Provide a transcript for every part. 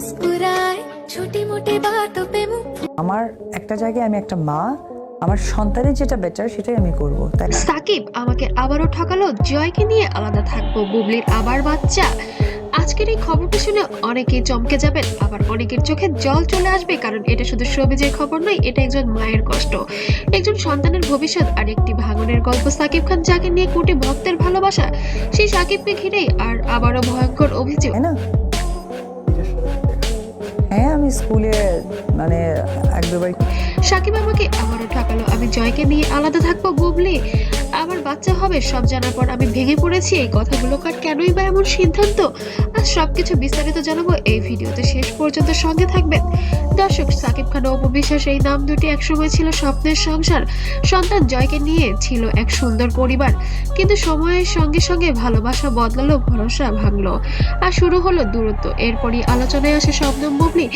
मुस्कुराए छोटी मोटी बातों पे আমার একটা জায়গায় আমি একটা মা, আমার সন্তানের যেটা বেটার সেটাই আমি করব, তাই না? সাকিব আমাকে আবারও ঠকালো, জয়কে নিয়ে আলাদা থাকবো, বুবলির আবার বাচ্চা। আজকের এই খবরটা শুনে অনেকেই চমকে যাবেন, আবার অনেকের চোখে জল চলে আসবে, কারণ এটা শুধু শোবিজের খবর নয়, এটা একজন মায়ের কষ্ট, একজন সন্তানের ভবিষ্যৎ আর একটি ভাঙনের গল্প। সাকিব খান যাকে নিয়ে কোটি ভক্তের ভালোবাসা, সেই সাকিবকে ঘিরেই আর আবারও ভয়ঙ্কর অভিযোগ। তাই না? হ্যাঁ, আমি স্কুলে মানে এক দুবার সাকিব আমাকে আবারও ঠকালো, আমি জয়কে নিয়ে আলাদা থাকবো, বুবলি আমার বাচ্চা হবে, সব জানার পর আমি ভেঙে পড়েছি। এই কথাগুলো কার কেনই বা এমন সিদ্ধান্ত? আর সবকিছু বিস্তারিত জানাবো এই ভিডিওতে, শেষ পর্যন্ত সঙ্গে থাকবেন। দর্শক, সাকিব খান ও অপু বিশ্বাস এই নাম দুটি একসময় ছিল স্বপ্নের সংসার, সন্তান জয়কে নিয়ে ছিল এক সুন্দর পরিবার। কিন্তু সময়ের সঙ্গে সঙ্গে ভালোবাসা বদলালো, ভরসা ভাঙলো, আর শুরু হলো দূরত্ব। এরপরই আলোচনায় আসে শবনম বুবলি,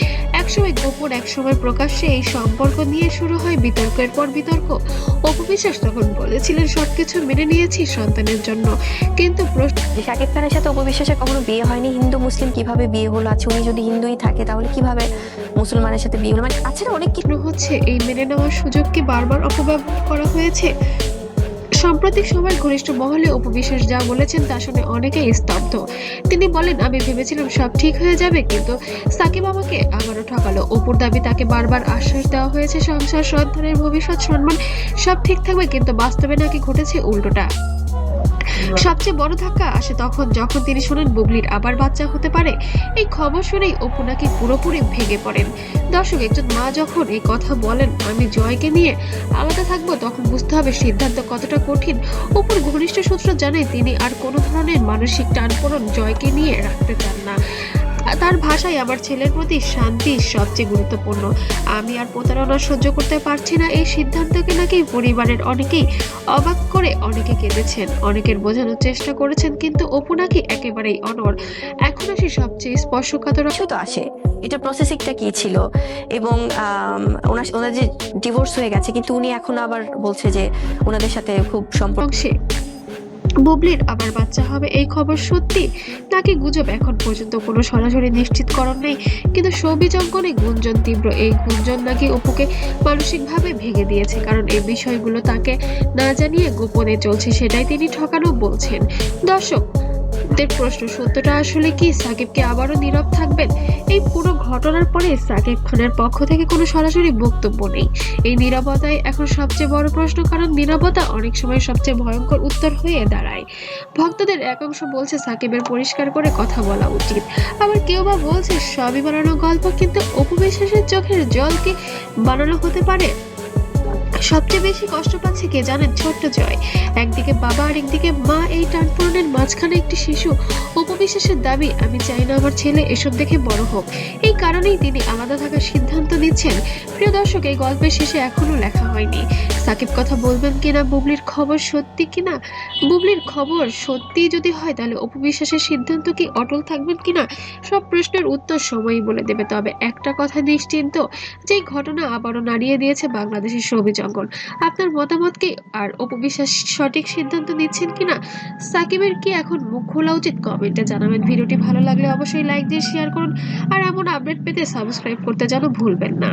একসময় গোপন একসময় প্রকাশ্যে এই সম্পর্ক নিয়ে শুরু হয় বিতর্কের পর বিতর্ক। অপু বিশ্বাস তখন বলেছিলেন সবকিছু মেনে নিয়েছি সন্তানের জন্য, কিন্তু প্রশ্ন শাকিব খানের সাথে অপু বিশ্বাসের কখনো বিয়ে হয়নি, হিন্দু মুসলিম কিভাবে বিয়ে হলো? আচ্ছা, উনি যদি হিন্দুই থাকে তাহলে কিভাবে মুসলমানের সাথে বিয়ে হলো? মানে আচ্ছা, অনেক কিছু হচ্ছে, এই মেনে নেওয়ার সুযোগকে বারবার অপব্যবহার করা হয়েছে। সাম্প্রতিক সময় ঘনিষ্ঠ মহলে অপু বিশ্বাস যা বলেছেন তা শুনে অনেকেই স্তব্ধ। তিনি বলেন, আমি ভেবেছিলাম সব ঠিক হয়ে যাবে, কিন্তু সাকিব আমাকে আবারও ঠকালো। অপুর দাবি, তাকে বারবার আশ্বাস দেওয়া হয়েছে সংসার, সন্তানের ভবিষ্যৎ, সম্মান সব ঠিক থাকবে, কিন্তু বাস্তবে নাকি ঘটেছে উল্টোটা। সবচেয়ে বড় ধাক্কা আসে তখন যখন তিনি শোনেন বুবলির আবার বাচ্চা হতে পারে। এই খবর শুনেই অপু নাকি পুরোপুরি ভেঙে পড়েন। দর্শক, একজন মা যখন এই কথা বলেন, আমি জয়কে নিয়ে আলাদা থাকবো, তখন বুঝতে হবে সিদ্ধান্ত কতটা কঠিন। অপুর ঘনিষ্ঠ সূত্র জানে তিনি আর কোনো ধরনের মানসিক টানপোড়েন জয়কে নিয়ে রাখতে চান না। তার ভাষায়, আমার ছেলের প্রতি শান্তি সবচেয়ে গুরুত্বপূর্ণ, আমি আর প্রতারণা সহ্য করতে পারছি না। এই সিদ্ধান্তকে নাকি পরিবারের অনেকেই অবাক করে, অনেকে কেঁদেছেন, অনেকের বোঝানোর চেষ্টা করেছেন, কিন্তু অপু নাকি একেবারেই অনড়। এখন আসি সবচেয়ে স্পর্শকাতর তো আসে, এটা প্রসেসিংটা কি ছিল, এবং ওনার যে ডিভোর্স হয়ে গেছে, কিন্তু উনি এখন আবার বলছে যে ওনাদের সাথে খুব সম্পর্ক। অংশে বুবলির আবার বাচ্চা হবে, এই খবর সত্যি নাকি গুজব এখন পর্যন্ত কোনো সরাসরি নিশ্চিতকরণ নেই, কিন্তু শোবিজ অঙ্গনে গুঞ্জন তীব্র। এই গুঞ্জন নাকি অপুকে মানসিকভাবে ভেঙে দিয়েছে, কারণ এই বিষয়গুলো তাকে না জানিয়ে গোপনে চলছে, সেটাই তিনি ঠকানো বলছেন। দর্শক প্রশ্ন, সত্যটা আসলে কি? সাকিবকে আবারও নীরব থাকবেন? এই পুরো ঘটনার পরে সাকিব খানের পক্ষ থেকে কোনো সরাসরি বক্তব্য নেই। এই নীরবতাই এখন সবচেয়ে বড় প্রশ্ন, কারণ নীরবতা অনেক সময় সবচেয়ে ভয়ঙ্কর উত্তর হয়ে দাঁড়ায়। ভক্তদের একাংশ বলছে সাকিবের পরিষ্কার করে কথা বলা উচিত, আবার কেউ বা বলছে সবই বানানো গল্প, কিন্তু অপু বিশ্বাসের চোখের জল কি বানানো হতে পারে? সবচেয়ে বেশি কষ্ট পাচ্ছে কে জানেন? ছোট্ট জয়। একদিকে বাবা আর একদিকে মা, এই টানপূরণের মাঝখানে একটি শিশু। অপু বিশ্বাসের দাবি, আমি চাই না আমার ছেলে এসব দেখে বড় হোক, এই কারণেই তিনি আলাদা থাকার সিদ্ধান্ত নিচ্ছেন। প্রিয় দর্শক, এই গল্পের শেষে এখনো লেখা হয়নি সাকিব কথা বলবেন কিনা, বুবলির খবর সত্যি কিনা। বুবলির খবর সত্যি যদি হয়, তাহলে অপু বিশ্বাসের সিদ্ধান্ত কি অটল থাকবেন কিনা, সব প্রশ্নের উত্তর সময়ই বলে দেবে। তবে একটা কথা নিশ্চিন্ত, যে ঘটনা আবারও নাড়িয়ে দিয়েছে বাংলাদেশের শোবিজ অঙ্গন। আপনার মতামত কি? আর অপু বিশ্বাস সঠিক সিদ্ধান্ত নিচ্ছেন কিনা? সাকিবের কি এখন মুখ খোলা উচিত? কমেন্টে জানাবেন। ভিডিওটি ভালো লাগলে অবশ্যই লাইক দিয়ে শেয়ার করুন, আর এমন আপডেট পেতে সাবস্ক্রাইব করতে যেন ভুলবেন না।